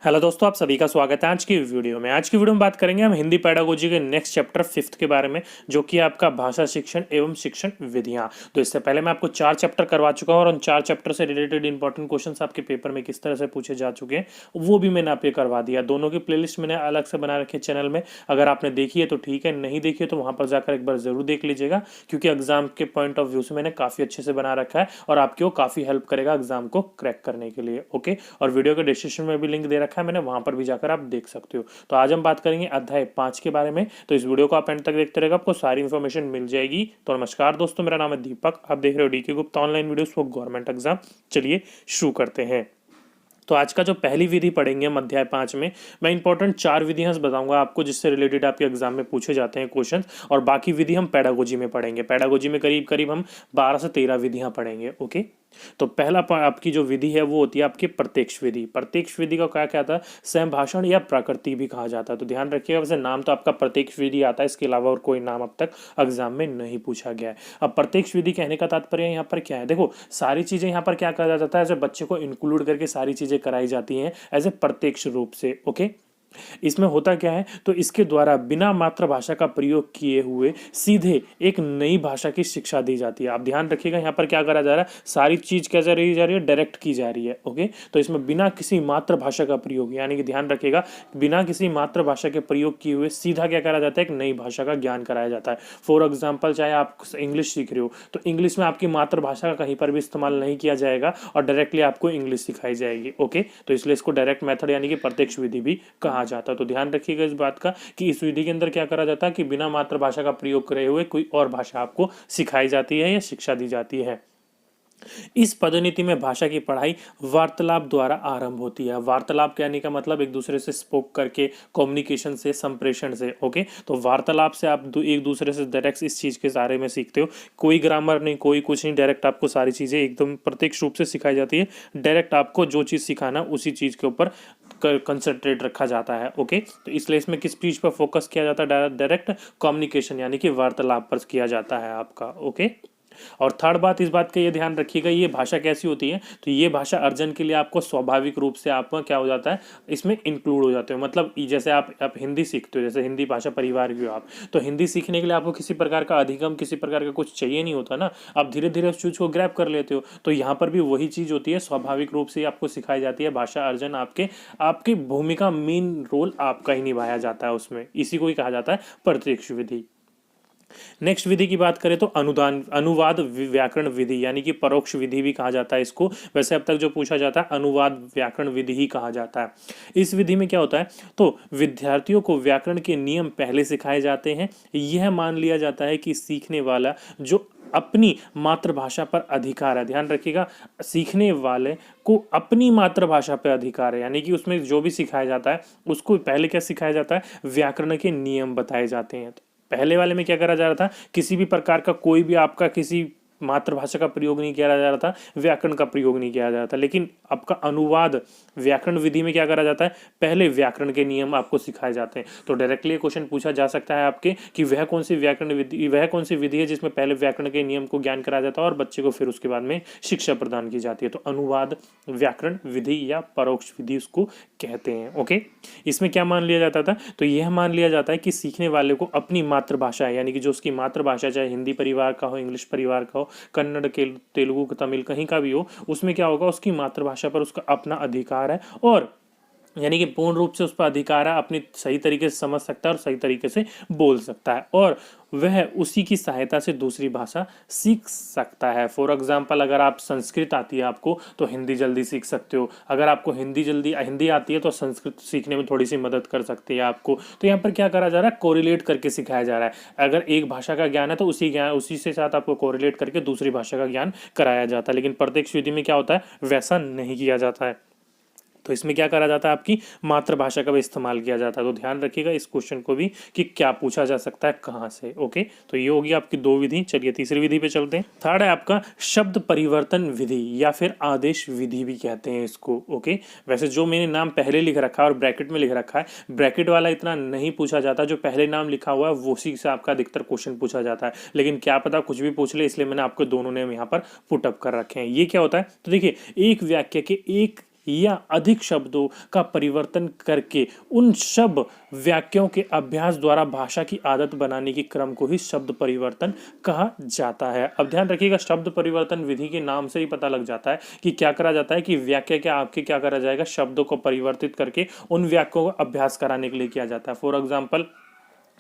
Hello दोस्तों, आप सभी का स्वागत है आज की वीडियो में। आज की वीडियो में बात करेंगे हम हिंदी पेडागोजी के नेक्स्ट चैप्टर 5th के बारे में, जो कि आपका भाषा शिक्षण एवं शिक्षण विधियां। तो इससे पहले मैं आपको 4 चैप्टर करवा चुका हूं और उन 4 चैप्टर से रिलेटेड इंपॉर्टेंट क्वेश्चंस आपके पेपर में किस तरह से पूछे जा चुके हैं वो भी मैंने आपको करवा दिया। दोनों की प्लेलिस्ट मैंने अलग से बना रखी है चैनल में। अगर आपने देखी है तो ठीक है, नहीं देखी है तो वहां पर जाकर एक बार जरूर देख लीजिएगा, क्योंकि एग्जाम के पॉइंट ऑफ व्यू से मैंने काफी अच्छे से बना रखा है और आपकी वो काफी हेल्प करेगा एग्जाम को क्रैक करने के लिए। ओके, और वीडियो के डिस्क्रिप्शन में भी लिंक दे रखा है मैंने, वहां पर भी जाकर आप देख सकते हो। तो आज हम बात करेंगे अध्याय 5 के बारे में, तो इस वीडियो को आप एंड तक देखते रहेगा, आपको सारी इन्फॉर्मेशन मिल जाएगी। तो नमस्कार दोस्तों, मेरा नाम है दीपक, आप देख रहे हो DK Gupta online videos for government exam. चलिए शुरू करते हैं। तो आज का जो पहली विधि पढ़ेंगे हम अध्याय 5 में, मैं इंपॉर्टेंट 4 विधियां बताऊंगा आपको जिससे रिलेटेड आपके एग्जाम में पूछे जाते हैं क्वेश्चन, और बाकी विधि हम पेडागोजी में पढ़ेंगे। पेडागोजी में करीब करीब हम 12 से 13 विधियां पढ़ेंगे। ओके, तो पहला आपकी जो विधि है वो होती है आपकी प्रत्यक्ष विधि। प्रत्यक्ष विधि का क्या कहता है? संभाषण या प्राकृति भी कहा जाता है। तो ध्यान रखिएगा, वैसे नाम तो आपका प्रत्यक्ष विधि आता है, इसके अलावा और कोई नाम अब तक एग्जाम में नहीं पूछा गया है। अब प्रत्यक्ष विधि कहने का तात्पर्य यहाँ पर क्या है? देखो, सारी चीजें यहाँ पर क्या कहा जाता है, ऐसे बच्चे को इंक्लूड करके सारी चीजें कराई जाती हैं एज ए प्रत्यक्ष रूप से। ओके, इसमें होता क्या है, तो इसके द्वारा बिना मातृभाषा का प्रयोग किए हुए सीधे एक नई भाषा की शिक्षा दी जाती है। आप ध्यान रखिएगा, यहाँ पर क्या करा जा रहा है, सारी चीज क्या जा रही है, डायरेक्ट की जा रही है। ओके, तो इसमें बिना किसी मातृभाषा का प्रयोग, यानी कि ध्यान रखिएगा, बिना किसी मातृभाषा के प्रयोग किए हुए सीधा क्या करा जाता है, एक नई भाषा का ज्ञान कराया जाता है। फॉर एग्जाम्पल, चाहे आप इंग्लिश सीख रहे हो तो इंग्लिश में आपकी मातृभाषा का कहीं पर भी इस्तेमाल नहीं किया जाएगा और डायरेक्टली आपको इंग्लिश सिखाई जाएगी। ओके, तो इसलिए इसको डायरेक्ट मेथड यानी कि प्रत्यक्ष विधि भी कहा जाता है। तो ध्यान रखिएगा इस बात का कि इस विधि के अंदर क्या करा जाता है कि बिना मातृभाषा का प्रयोग करे हुए कोई और भाषा आपको सिखाई जाती है या शिक्षा दी जाती है। इस पदोन्नति में भाषा की पढ़ाई वार्तालाप द्वारा आरंभ होती है। वार्तालाप कहने का मतलब एक दूसरे से स्पोक करके, कम्युनिकेशन से, संप्रेषण से। ओके, तो वार्तालाप से आप एक दूसरे से डायरेक्ट इस चीज के बारे में सीखते हो। कोई ग्रामर नहीं, कोई कुछ नहीं, डायरेक्ट आपको सारी चीजें एकदम प्रत्यक्ष रूप से सिखाई जाती है। डायरेक्ट आपको जो चीज सिखाना उसी चीज के ऊपर कंसंट्रेट रखा जाता है। ओके, तो इसलिए इसमें किस चीज पर फोकस किया जाता है? डायरेक्ट कम्युनिकेशन यानी कि वार्तालाप पर किया जाता है आपका। ओके, और थर्ड बात, इस बात का ये ध्यान रखिएगा, ये भाषा कैसी होती है, तो ये भाषा अर्जन के लिए आपको स्वाभाविक रूप से आपका क्या हो जाता है, इसमें इंक्लूड हो जाते हो। मतलब जैसे आप हिंदी सीखते हो, जैसे हिंदी भाषा परिवार की हो आप, तो हिंदी सीखने के लिए आपको किसी प्रकार का अधिगम, किसी प्रकार का कुछ चाहिए नहीं होता ना, आप धीरे धीरे उस चीज को ग्रैब कर लेते हो। तो यहाँ पर भी वही चीज होती है, स्वाभाविक रूप से आपको सिखाई जाती है भाषा अर्जन। आपकी भूमिका, मेन रोल आपका ही निभाया जाता है उसमें, इसी को ही कहा जाता है प्रत्यक्ष विधि। नेक्स्ट विधि की बात करें तो अनुवाद व्याकरण विधि, यानी कि परोक्ष विधि भी कहा जाता है इसको। वैसे अब तक जो पूछा जाता है अनुवाद व्याकरण विधि ही कहा जाता है। इस विधि में क्या होता है, तो विद्यार्थियों को व्याकरण के नियम पहले सिखाए जाते हैं। यह मान लिया जाता है कि सीखने वाला जो अपनी मातृभाषा पर अधिकार है, ध्यान रखिएगा, सीखने वाले को अपनी मातृभाषा पर अधिकार है, यानी कि उसमें जो भी सिखाया जाता है उसको पहले क्या सिखाया जाता है, व्याकरण के नियम बताए जाते हैं। पहले वाले में क्या करा जा रहा था, किसी भी प्रकार का कोई भी आपका किसी मातृभाषा का प्रयोग नहीं किया जा रहा था, व्याकरण का प्रयोग नहीं किया जा रहा था। लेकिन आपका अनुवाद व्याकरण विधि में क्या करा जाता है, पहले व्याकरण के नियम आपको सिखाए जाते हैं। तो डायरेक्टली क्वेश्चन पूछा जा सकता है आपके कि वह कौन सी व्याकरण विधि, वह कौन सी विधि है जिसमें पहले व्याकरण के नियम को ज्ञान कराया जाता है और बच्चे को फिर उसके बाद में शिक्षा प्रदान की जाती है। तो अनुवाद व्याकरण विधि या परोक्ष विधि उसको कहते हैं। ओके, इसमें क्या मान लिया जाता था, तो यह मान लिया जाता है कि सीखने वाले को अपनी मातृभाषा है, यानी कि जो उसकी मातृभाषा, चाहे हिंदी परिवार का हो, इंग्लिश परिवार का हो, कन्नड़ के, तेलुगु, तमिल, कहीं का भी हो, उसमें क्या होगा, उसकी मातृभाषा पर उसका अपना अधिकार है, और यानी कि पूर्ण रूप से उस पर अधिकार है, अपनी सही तरीके से समझ सकता है और सही तरीके से बोल सकता है, और वह उसी की सहायता से दूसरी भाषा सीख सकता है। फॉर एग्जाम्पल, अगर आप संस्कृत आती है आपको तो हिंदी जल्दी सीख सकते हो, अगर आपको हिंदी आती है तो संस्कृत सीखने में थोड़ी सी मदद कर सकती है आपको। तो यहाँ पर क्या करा जा रहा है, कोरिलेट करके सिखाया जा रहा है। अगर एक भाषा का ज्ञान है तो उसी से साथ आपको कोरिलेट करके दूसरी भाषा का ज्ञान कराया जाता है। लेकिन प्रत्यक्ष विधि में क्या होता है, वैसा नहीं किया जाता है। तो इसमें क्या करा जाता है, आपकी मातृभाषा का भी इस्तेमाल किया जाता है। तो ध्यान रखिएगा इस क्वेश्चन को भी कि क्या पूछा जा सकता है, कहाँ से। ओके, तो ये होगी आपकी 2 विधि। चलिए तीसरी विधि पे चलते हैं। थर्ड है आपका शब्द परिवर्तन विधि या फिर आदेश विधि भी कहते हैं इसको। ओके, वैसे जो मैंने नाम पहले लिख रखा है और ब्रैकेट में लिख रखा है, ब्रैकेट वाला इतना नहीं पूछा जाता, जो पहले नाम लिखा हुआ है उसी से आपका अधिकतर क्वेश्चन पूछा जाता है। लेकिन क्या पता कुछ भी पूछ ले, इसलिए मैंने आपको दोनों नेम यहाँ पर पुटअप कर रखे हैं। ये क्या होता है, तो देखिए, एक वाक्य के एक या अधिक शब्दों का परिवर्तन करके उन सब वाक्यों के अभ्यास द्वारा भाषा की आदत बनाने की क्रम को ही शब्द परिवर्तन कहा जाता है। अब ध्यान रखिएगा, शब्द परिवर्तन विधि के नाम से ही पता लग जाता है कि क्या करा जाता है कि वाक्य क्या आपके क्या करा जाएगा, शब्दों को परिवर्तित करके उन वाक्यों का अभ्यास कराने के लिए किया जाता है। फॉर एग्जाम्पल,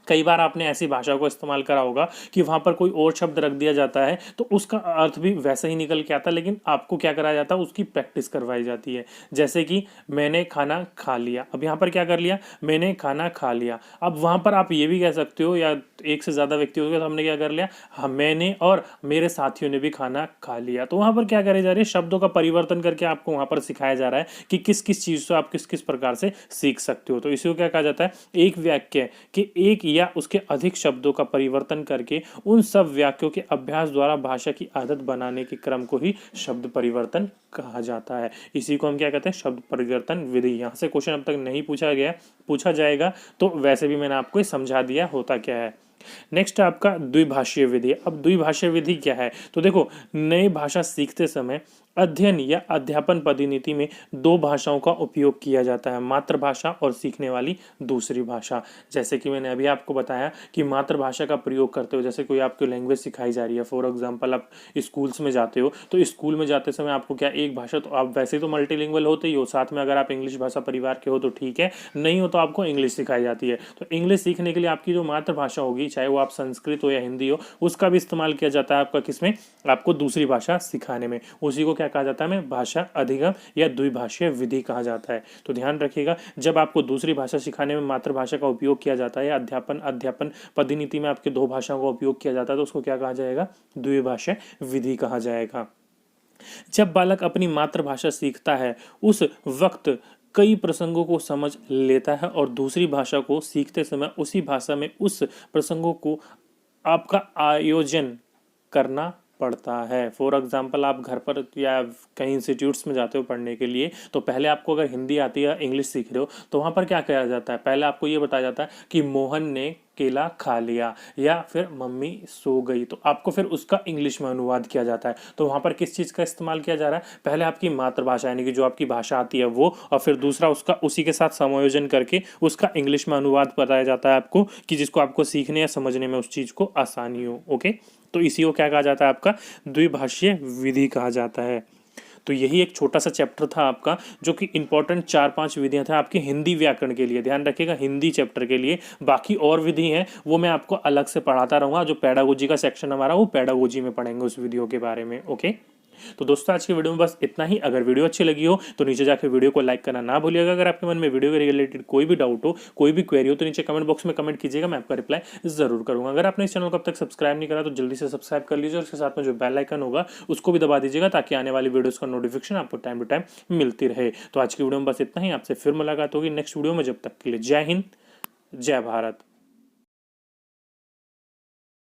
कई बार आपने ऐसी भाषा को इस्तेमाल करा होगा कि वहां पर कोई और शब्द रख दिया जाता है तो उसका अर्थ भी वैसे ही निकल के आता है, लेकिन आपको क्या कराया जाता है, उसकी प्रैक्टिस करवाई जाती है। जैसे कि मैंने खाना खा लिया, अब यहाँ पर क्या कर लिया, मैंने खाना खा लिया। अब वहां पर आप ये भी कह सकते हो, या एक से ज्यादा व्यक्ति हो गया तो हमने क्या कर लिया, हाँ मैंने और मेरे साथियों ने भी खाना खा लिया। तो वहां पर क्या करे जा रही है, शब्दों का परिवर्तन करके आपको वहां पर सिखाया जा रहा है कि किस किस चीज से आप किस किस प्रकार से सीख सकते हो। तो इसी को क्या कहा जाता है, एक वाक्य के एक या उसके अधिक शब्दों का परिवर्तन करके उन सब वाक्यों के अभ्यास द्वारा भाषा की आदत बनाने के क्रम को ही शब्द परिवर्तन कहा जाता है। इसी को हम क्या कहते हैं, शब्द परिवर्तन विधि। यहाँ से क्वेश्चन अब तक नहीं पूछा गया, पूछा जाएगा, तो वैसे भी मैंने आपको समझा दिया होता क्या है। नेक्स्ट आपका द्विभाषीय विधि। अब द्विभाषीय विधि क्या है, तो देखो, नई भाषा सीखते समय अध्ययन या अध्यापन पद्धति में दो भाषाओं का उपयोग किया जाता है, मातृभाषा और सीखने वाली दूसरी भाषा। जैसे कि मैंने अभी आपको बताया कि मातृभाषा का प्रयोग करते हो, जैसे कोई आपको लैंग्वेज सिखाई जा रही है, फॉर एग्जांपल आप स्कूल्स में जाते हो, तो स्कूल में जाते समय आपको क्या एक भाषा, तो आप वैसे तो मल्टीलिंगुअल होते ही हो, साथ में अगर आप इंग्लिश भाषा परिवार के हो तो ठीक है, नहीं हो तो आपको इंग्लिश सिखाई जाती है। तो इंग्लिश सीखने के लिए आपकी जो मातृभाषा होगी, चाहे वो आप संस्कृत हो या हिंदी हो, उसका भी इस्तेमाल किया जाता है आपका किसमें, आपको दूसरी भाषा सिखाने में। उसी को क्या कहा जाता है, भाषा अधिगम या द्विभाषीय विधि कहा जाता है। तो ध्यान रखिएगा, जब आपको दूसरी भाषा सिखाने में मातृभाषा का उपयोग किया जाता है या अध्यापन पद्धति में आपके दो भाषाओं का उपयोग किया जाता है, तो उसको क्या कहा जाएगा, द्विभाषीय विधि कहा जाएगा। जब बालक अपनी मातृभाषा सीखता है उस वक्त कई प्रसंगों को समझ लेता है और दूसरी भाषा को सीखते समय उसी भाषा में उस प्रसंगों को आपका आयोजन करना पड़ता है। फॉर एग्जाम्पल, आप घर पर या कहीं इंस्टीट्यूट्स में जाते हो पढ़ने के लिए, तो पहले आपको अगर हिंदी आती है, इंग्लिश सीख रहे हो, तो वहाँ पर क्या किया जाता है, पहले आपको ये बताया जाता है कि मोहन ने केला खा लिया या फिर मम्मी सो गई, तो आपको फिर उसका इंग्लिश में अनुवाद किया जाता है। तो वहाँ पर किस चीज़ का इस्तेमाल किया जा रहा है, पहले आपकी मातृभाषा यानी कि जो आपकी भाषा आती है वो, और फिर दूसरा उसका उसी के साथ समायोजन करके उसका इंग्लिश में अनुवाद बताया जाता है आपको, कि जिसको आपको सीखने या समझने में उस चीज़ को आसानी हो। ओके, तो इसी को क्या कहा जाता है, आपका द्विभाषीय विधि कहा जाता है। तो यही एक छोटा सा चैप्टर था आपका, जो कि इंपॉर्टेंट 4-5 विधियां था आपके हिंदी व्याकरण के लिए। ध्यान रखिएगा, हिंदी चैप्टर के लिए। बाकी और विधि हैं वो मैं आपको अलग से पढ़ाता रहूँगा, जो पेडागोजी का सेक्शन हमारा, वो पेडागोजी में पढ़ेंगे उस वीडियो के बारे में। ओके, तो दोस्तों आज की वीडियो में बस इतना ही। अगर वीडियो अच्छी लगी हो तो नीचे जाकर वीडियो को लाइक करना ना भूलिएगा। अगर आपके मन में वीडियो के रिलेटेड कोई भी डाउट हो, कोई भी क्वेरी हो, तो नीचे कमेंट बॉक्स में कमेंट कीजिएगा, मैं आपका रिप्लाई जरूर करूंगा। अगर आपने इस चैनल को अब तक सब्सक्राइब नहीं करा तो जल्दी से सब्सक्राइब कर लीजिए, और उसके साथ में जो बेल आइकन होगा उसको भी दबा दीजिएगा, ताकि आने वाली वीडियोस का नोटिफिकेशन आपको टाइम टू टाइम मिलती रहे। तो आज की वीडियो में बस इतना ही, आपसे फिर मुलाकात होगी नेक्स्ट वीडियो में। जब तक के लिए जय हिंद, जय भारत।